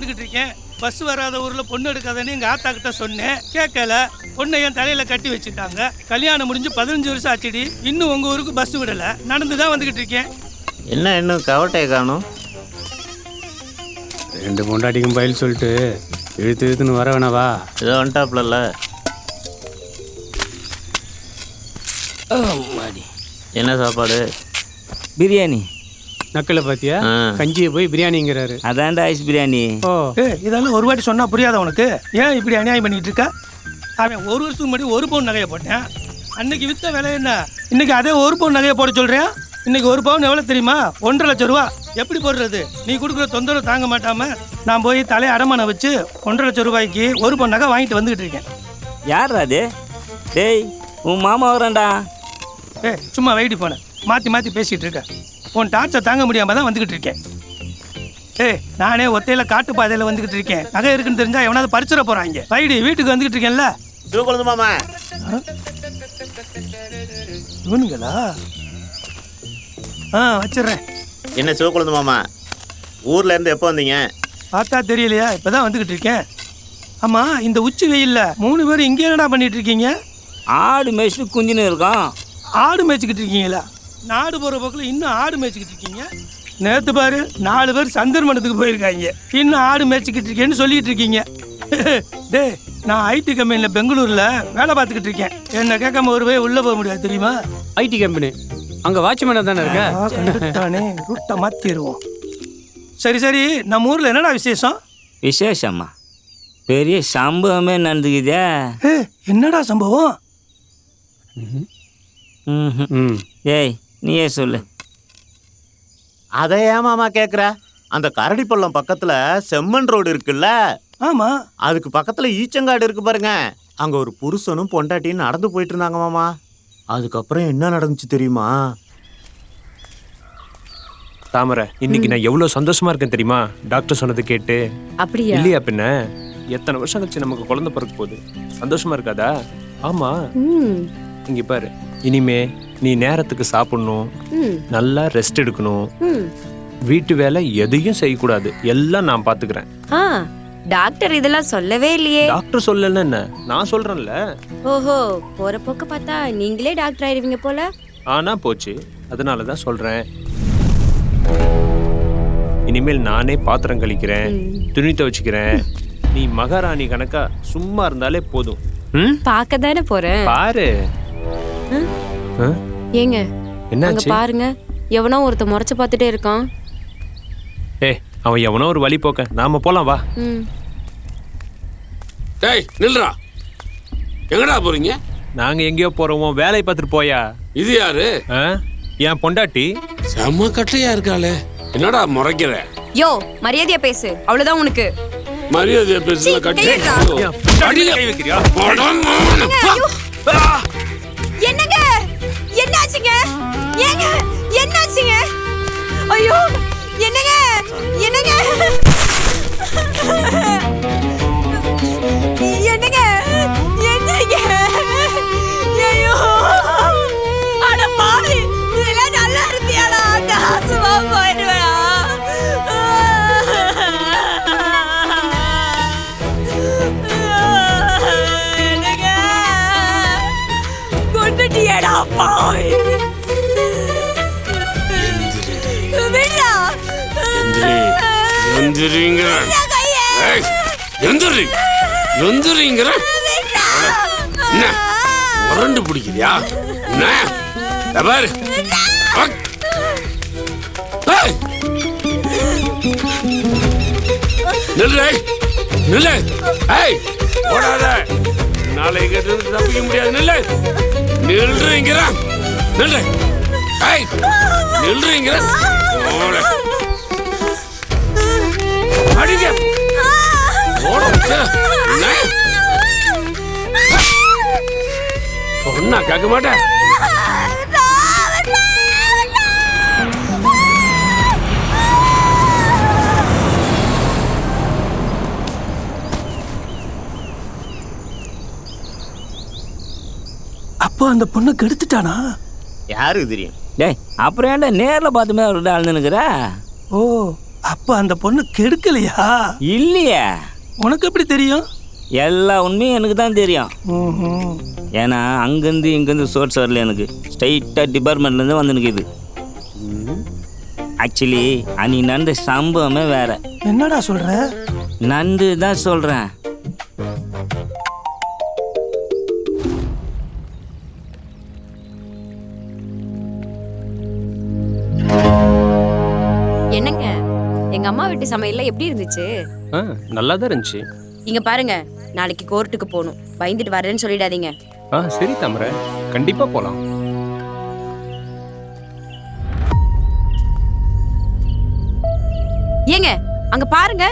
வந்துகிட்டு இருக்கேன். பஸ் வராத ஊர்ல பொண்ணு எடுக்காதன்னு எங்க ஆத்தா கிட்ட சொன்னேன், கேட்கல. பொண்ணை என் தலையில கட்டி வச்சுட்டாங்க. கல்யாணம் முடிஞ்சு 15 வருஷம் ஆச்சுடி. இன்னும் உங்க ஊருக்கு பஸ் விடல. நடந்துதான் வந்துகிட்டு இருக்கேன். என்ன இன்னும் கவட்டையை காணும்? 2 பொண்டாட்டிக்கும் பயில் சொல்லிட்டு இழுத்துன்னு வர வேணாவா? ஏதோ வந்துட்டாப்ல. என்ன சாப்பாடு? பிரியாணி. நக்கலை பார்த்தியா? கஞ்சியை போய் பிரியாணிங்கிறாரு. அதான்டா ஐஸ் பிரியாணி. ஓ இதெல்லாம் ஒரு வாட்டி சொன்னா புரியாத உனக்கு? ஏன் இப்படி அநியாயம் பண்ணிட்டு இருக்க? அவன் 1 வருஷத்துக்கு முன்னாடி 1 பவுன் நகையை போட்டேன். அன்னைக்கு வித்த விலை என்ன? இன்னைக்கு அதே 1 பவுன் நகையை போட சொல்றேன். இன்னைக்கு 1 பவுன் எவ்வளோ தெரியுமா? 1.5 லட்சம் ரூபா. எப்படி போடுறது? நீ கொடுக்குற தொந்தரவு தாங்க மாட்டாம நான் போய் தலையை அடமான வச்சு 1.5 லட்சம் ரூபாய்க்கு 1 பவுன் நகை வாங்கிட்டு வந்துகிட்டு இருக்கேன். யார் அது? டேய் உன் மாமா வரான்டா. சும்மா வெயிட் போன மாற்றி மாற்றி பேசிகிட்டு இருக்க. உன் டார்ச்சை தாங்க முடியாமல் தான் வந்துக்கிட்டு இருக்கேன். நானே ஒத்தையில் காட்டு பாதையில் வந்துக்கிட்டு இருக்கேன். நகை இருக்குன்னு தெரிஞ்சா எவனாவது பறிச்சிட போகிறாங்க. வைடி வீட்டுக்கு வந்துக்கிட்டு இருக்கேன்ல. சிவக்குழந்து மாமா இவனுங்களா? வச்சிடுறேன். என்ன சிவக்குழந்து மாமா, ஊர்ல இருந்து எப்போ வந்தீங்க? பார்த்தா தெரியலையா? இப்போ தான் வந்துக்கிட்டு இருக்கேன். ஆமாம், இந்த உச்சி வெயில்ல 3 பேரும் இங்கே என்னடா பண்ணிட்டு இருக்கீங்க? ஆடு மேய்ச்சிட்டு குஞ்சுன்னு இருக்கோம். ஆடு மேய்ச்சிக்கிட்டு இருக்கீங்களா? நாடு போகிற பக்கம் இன்னும் ஆடு மேய்ச்சிக்கிட்டு இருக்கீங்க. நேற்று பாரு 4 பேர் சந்திரமண்டத்துக்கு போயிருக்காங்க. இன்னும் ஆடு மேய்ச்சிக்கிட்டு இருக்கேன்னு சொல்லிட்டு இருக்கீங்க. டே, நான் ஐடி கம்பெனியில் பெங்களூரில் வேலை பார்த்துக்கிட்டு இருக்கேன். என்னை கேட்காம ஒரு போய் உள்ளே போக முடியாது தெரியுமா? ஐடி கம்பெனி அங்கே வாட்ச்மேனாக தானே இருக்க? கண்டுட்டானே, ரூட்டை மாற்றிடுவோம். சரி, நம்ம ஊரில் என்னடா விசேஷம்? விசேஷம்மா, பெரிய சம்பவமே நடந்துக்குதே. என்னடா சம்பவம்? ஏய் நீயே சொல்லு. அதை ஏன் மாமா கேட்குற? அந்த கரடி பள்ளம் பக்கத்துல செம்மண் ரோடு இருக்குல்ல, ஆமா, அதுக்கு பக்கத்துல ஈச்சங்காடு இருக்கு பாருங்க. அங்க ஒரு புருஷனும் பொண்டாட்டியும் நடந்து போயிட்டு இருந்தாங்க மாமா. அதுக்கப்புறம் என்ன நடந்துச்சு தெரியுமா? தாமரை, இன்னைக்கு நான் எவ்வளவு சந்தோஷமா இருக்கேன் தெரியுமா? டாக்டர் சொன்னது கேட்டு. அப்படியா? இல்லையா பின்ன, எத்தனை வருஷம் கழிச்சு நமக்கு குழந்தை பிறக்க போகுது. சந்தோஷமா இருக்காதா? ஆமா, இங்க பாரு, இனிமே நீ நேரத்துக்கு சாப்பிடணும், நல்லா ரெஸ்ட் எடுக்கணும், வீட்டு வேலை எதையும் செய்யக்கூடாது. எல்லாம் நான் பாத்துக்கிறேன். டாக்டர் இதெல்லாம் சொல்லவே இல்லையே. டாக்டர் சொல்லலன்னு என்ன, நான் சொல்றேன்ல. ஓஹோ, போற போக்க பார்த்தா நீங்களே டாக்டர் ஆயிருவீங்க போல. ஆனா போச்சு, அதனாலதான் சொல்றேன். இனிமேல் நானே பாத்திரம் கழிக்கிறேன், துணி துவைச்சுக்கிறேன். நீ மகாராணி கணக்கா சும்மா இருந்தாலே போதும். பார்க்க தானே போறேன். பாரு. ஏங்க என்னாச்சு? பாருங்க, எவனோ ஒருத்த முறைச்சு பார்த்துட்டே இருக்கான். அவன் எவனோ ஒரு வழி போக்க, நாம போலாம் வா. டேய் நில்றா, எங்கடா போறீங்க? நாங்க எங்கேயோ போறோம், வேலையை பார்த்துட்டு போயா. இது யாரு? என் பொண்டாட்டி. செம்ம கட்டையா இருக்காளே, என்னடா முறைக்கிற? யோ, மரியாதையா பேசு, அவ்வளவுதான் உனக்கு. மரியாதையா பேசுல கட்டி. என்னங்க என்னாச்சுங்க? ஏங்க என்னாச்சுங்க? ஐயோ என்னங்க என்னங்க என்னங்க என்னங்க? ஐயோ அட பாவி, இதெல்லாம் நல்லா இருந்தியாடா? நாசமா போயிடுவேடா. கொண்டுட்டியடா பாவி. முரண்டு பிடிக்கிறியா? பாரு, நில்லு, ஓடாத. நாளைக்கு தப்பிக்க முடியாது. நில்லு, நில்றீங்கிற, நில்லு, நில்றீங்கிற. அடிங்க, ஒன்னா கேட்க மாட்டேன். அப்போ அந்த பொண்ணு கெடுத்துட்டானா? யாருக்கு தெரியும்? டேய், அப்புறம் ஏன்டா நேரில் பார்த்துமே அவர்கிட்ட அழுந்துனுக்குற? ஓ, அப்ப அந்த பொண்ணு கெடுக்கலையா? இல்லையே, உனக்கு எப்படி தெரியும்? எல்லா உண்மையும் எனக்கு தான் தெரியும். ம்ஹும். ஏன்னா அங்கேருந்து இங்கேருந்து சோர்ஸ் வரல, எனக்கு ஸ்ட்ரைட்டாக டிபார்ட்மெண்ட்லேருந்து வந்து எனக்கு இது. ஆக்சுவலி அன்னைக்கு நடந்த சம்பவமே வேற. என்னடா சொல்ற? நண்டு தான் சொல்கிறேன். என்னங்க எங்க அம்மா வீட்டு சமையல்ல எப்படி இருந்துச்சு? நல்லா தான் இருந்துச்சு. இங்க பாருங்க, நாளைக்கு கோர்ட்டுக்கு போகணும், பயந்துட்டு வரேன்னு சொல்லிடாதீங்க. சரி தாமரை, கண்டிப்பா போலாம். ஏங்க அங்க பாருங்க.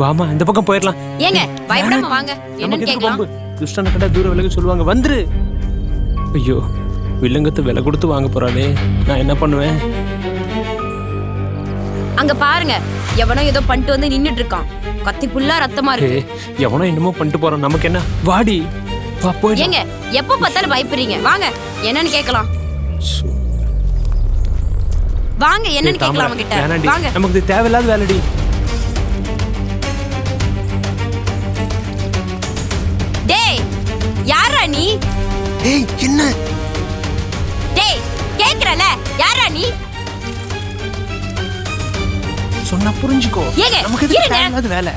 வாமா இந்த பக்கம் போயிடலாம். ஏங்க பயப்படாம வாங்க, என்னன்னு கேக்கலாம். துஷ்டனை கண்டா தூர விலகு சொல்லுவாங்க, வந்துரு. ஐயோ, வில்லங்கத்தை விலை கொடுத்து வாங்க போறாளே, நான் என்ன பண்ணுவேன்? அங்க பாருங்க, எவனோ ஏதோ பண்ணிட்டு வந்து நின்னுட்டு இருக்கான். கத்தி புல்லா ரத்தமா இருக்கு. எவனோ என்னமோ பண்ணிட்டு போறான், நமக்கு என்ன? வாடி வா போய். ஏங்க எப்ப பார்த்தாலும் பயப்படுறீங்க, வாங்க என்னன்னு கேக்கலாம். வாங்க என்னன்னு கேக்கலாம் அவங்க கிட்ட. வாங்க, நமக்கு இது தேவையில்லாத வேலைடி. டேய் யாரா நீ? ஏய் என்ன? டேய் கேக்குறல, யாரா நீ? சொன்னா புரிஞ்சுக்கோ. ஏங்க நமக்கு இது இருங்க, தேவையில்லாத வேலை.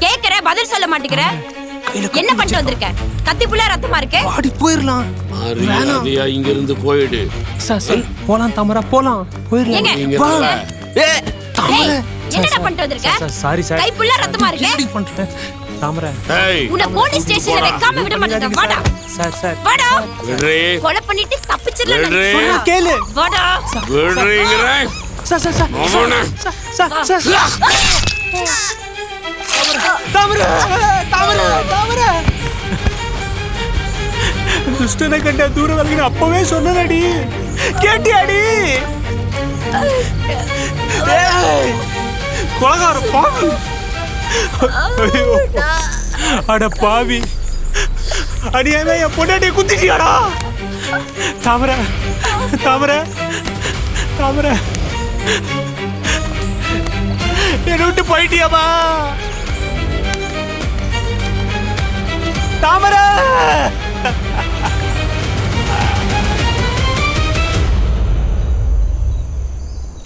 கேக்குற பதில் சொல்ல மாட்டேங்கிற. என்ன பண்ணிட்டு வந்திருக்க? கத்தி புல்லா ரத்தமா இருக்கு. வாடி போயிரலாம். மரியாதையா இங்க இருந்து போயிடு. சார் போலாம் தாமரா, போலாம், போயிடலாம். ஏங்க வா. டேய், என்னடா பண்ணிட்டு வந்திருக்க? சாரி சார், கை புல்லா ரத்தமா இருக்கு. எப்படி பண்ற? தாமரை ஏய், உன்னை போலீஸ் ஸ்டேஷன்ல வைக்காம விட மாட்டேன். வாடா சார் வாடா, விடுறே, கொலை பண்ணிட்டு தப்பிச்சிடலாம். விடுறே, சொன்னா கேளு. வாடா விடுறேங்கிறேன். சார் சார் சார் அவன சார் சார் தாமரை தாமரை தாமரை. துஷ்டனை கண்ட தூர விலகுன்னு அப்பவே சொன்னடி, கேட்டியாடி? கொலகார பாவி. ஐயோ, அட பாவி, அடியாவே என் பொண்டாட்டியை குத்திட்டியாடா. தாமரை தாமரை தாமரை, என்னை விட்டு போயிட்டியாமா தாமரை?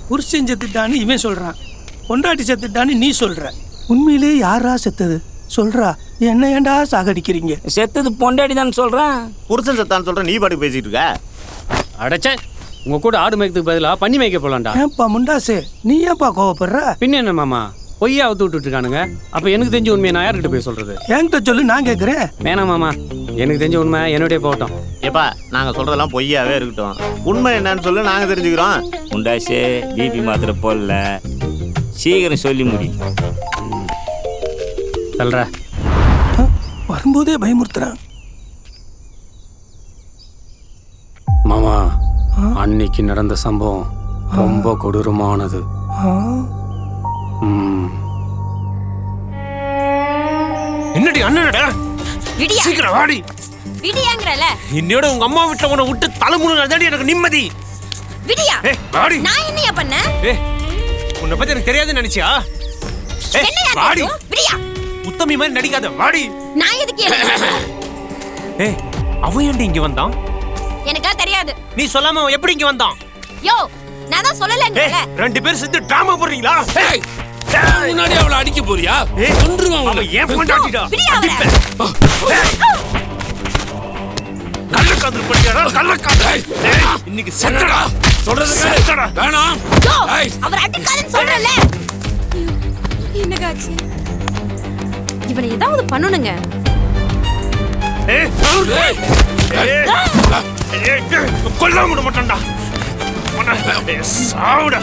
புருஷன் செத்துட்டான்னு இவன் சொல்றான், பொண்டாட்டி செத்துட்டான்னு நீ சொல்ற. உண்மையிலே யாரா செத்தது சொல்றா, என்ன ஏண்டா சாகடிக்கிறீங்க? செத்தது பொண்டாடி தான் சொல்கிறேன். புருஷன் செத்தான்னு சொல்ற, நீ பாட்டுக்கு பேசிட்டு இருக்க. அடைச்சே, உங்க கூட ஆடு மேய்க்கிறதுக்கு பதிலாக பண்ணி மேய்க்க போலாம்டா. ஏன்பா முண்டாசே, நீ ஏன்பா கோவப்படுற? பின்ன என்ன மாமா, பொய்யா அவுத்து விட்டுட்டு இருக்கானுங்க. அப்ப எனக்கு தெரிஞ்ச உண்மையை நான் யார்கிட்ட போய் சொல்றது? என்கிட்ட சொல்லு, நான் கேட்குறேன். வேணாம் மாமா, எனக்கு தெரிஞ்ச உண்மை என்னுடைய போகட்டும். ஏப்பா, நாங்க சொல்றதெல்லாம் பொய்யாவே இருக்கட்டும், உண்மை என்னன்னு சொல்லு, நாங்க தெரிஞ்சுக்கிறோம். முண்டாசே பிபி மாத்திரை போடல, சீக்கிரம் சொல்லி முடி. சொல்ற வரும்போதே பயமுறுத்துறான். மாமா, அன்னைக்கு நடந்த சம்பவம் ரொம்ப கொடூரமானது. என்னடி அண்ணனடா, விடியா சீக்கிரம் வாடி. விடியாங்கறல, இன்னையோட உங்க அம்மா வீட்டுல உன்னை விட்டு தலைமுறை நடந்தாடி எனக்கு நிம்மதி. விடியா. வாடி. நான் என்னையா பண்ண? உன்னை பத்தி எனக்கு தெரியாதுன்னு நினைச்சியா? என்னையா வாடி. தெரியும்? விடியா. உத்தமி மாதிரி நடிக்காத, வாடி. நான் எதுக்கு அவன் ஏன்டி இங்க வந்தான்? எனக்கா தெரியாது. நீ சொல்லாம அவன் எப்படி இங்க வந்தான்? யோ, நான் தான் சொல்லலங்கறல. ரெண்டு பேரும் சேர்ந்து டிராமா போடுறீங்களா? ஏய், முன்னாடி அவளை அடிக்க போறியா? கொன்றுவான் அவளை. அவன் ஏன் பொண்டாட்டிடா? விடியா அவரை. கள்ளக்காதல் பண்ணியாரா? கள்ளக்காதல். இன்னைக்கு செத்தடா. சொல்றது கேளு. வேணாம். யோ, ஏய், அவர் அடிக்காதன்னு சொல்றல. என்னகாச்சு? இவனை ஏதாவது பண்ணனுங்க. கொல்லாம விட மாட்டான்டா. சாவுடா,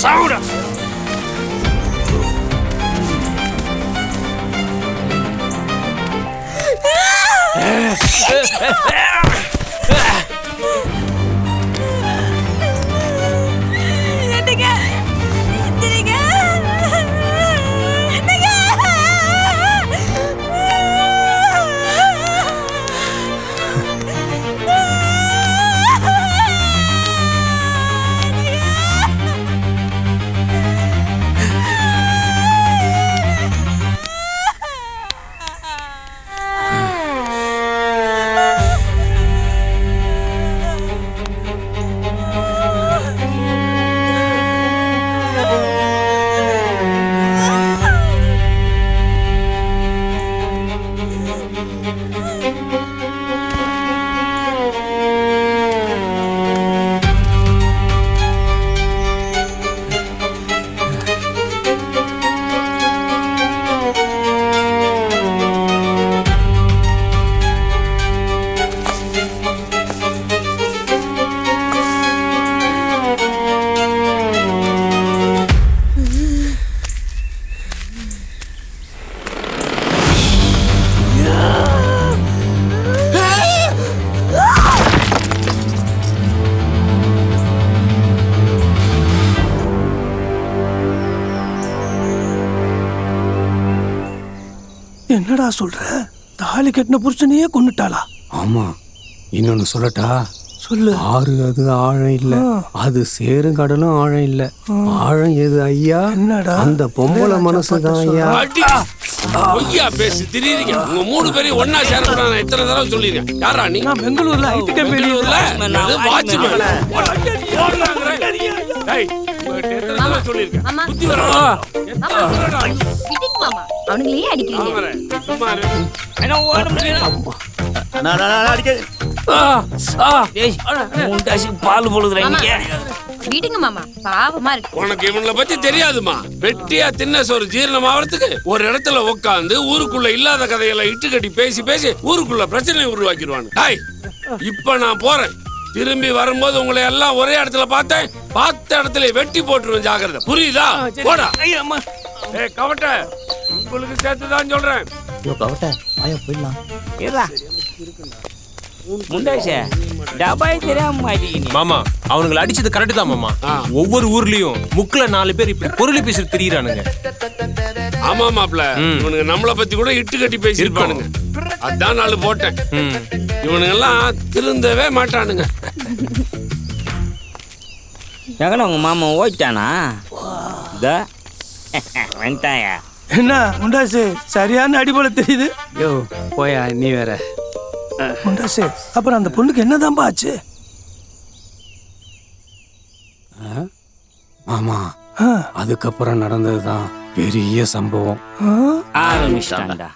சாவுடா. என்னடா சொல்ற? தாலி கட்டின புருஷனையே கொன்னுட்டாளா? ஆமா, இன்னொன்னு சொல்லட்டா? சொல்லு. ஆறு அது ஆழம் இல்ல, அது சேரும் கடலும் ஆழம் இல்ல. ஆழம் எது ஐயா? என்னடா? அந்த பொம்பளை மனசுதான் ஐயா. அடி பொய்யா பேசி திடீர்னு உங்க 3 பேரையும் ஒன்னா சேரக்கூடாது. நான் எத்தனை தடவை சொல்லிருக்கேன். யாரா நீ? நான் பெங்களூர்ல ஐடி கம்பெனில வாட்ச்மேன். எத்தனை தடவை சொல்லிருக்கேன். மாமா புத்தி வரா? விடுங்க மாமா, அவனுங்களே அடிக்கிறீங்க. சும்மா இரு. அடிக்காது. டேய், முண்டாசி பால் பொழுதுறாங்க. விடுங்க மாமா, பாவமா இருக்கு. உனக்கு இவங்களை பத்தி தெரியாதுமா. வெட்டியா தின்ன சோறு ஜீரணம் ஆகிறதுக்கு ஒரு இடத்துல உட்காந்து ஊருக்குள்ள இல்லாத கதைகளை இட்டு கட்டி பேசி பேசி ஊருக்குள்ள பிரச்சனை உருவாக்கிடுவானு. டாய், இப்ப நான் போறேன். திரும்பி வரும்போது உங்களை எல்லாம் ஒரே இடத்துல பார்த்தேன். பார்த்த இடத்துல வெட்டி போட்டுருவேன். ஜாக்கிரதை, புரியுதா? போடா. ஏய் கவட்ட, உங்களுக்கு சேர்த்துதான் சொல்றேன். முண்டாசே டபாய் தெரியாம மாட்டீங்க. மாமா, அவனுங்களை அடிச்சது கரெக்ட் தான் மாமா. ஒவ்வொரு ஊர்லயும் முக்குல 4 பேர் இப்படி பொருளை பேசி திரியிறானுங்க. ஆமா மாப்ள, இவனுங்க நம்மளை பத்தி கூட இட்டு கட்டி பேசிருப்பானுங்க. அதான் 4 போட்டேன். இவனுங்க எல்லாம் திருந்தவே மாட்டானுங்க. எங்கடா உங்க மாமா ஓயிட்டானா? வந்துட்டாயா? என்ன முண்டாசு, சரியான அடிபோல தெரியுது. யோ போயா, நீ வேற. முண்டாசு, அப்புறம் அந்த பொண்ணுக்கு என்னதான்பா ஆச்சு? ஆமா, அதுக்கப்புறம் நடந்ததுதான் பெரிய சம்பவம். ஆரம்பிச்சிட்டாங்கடா.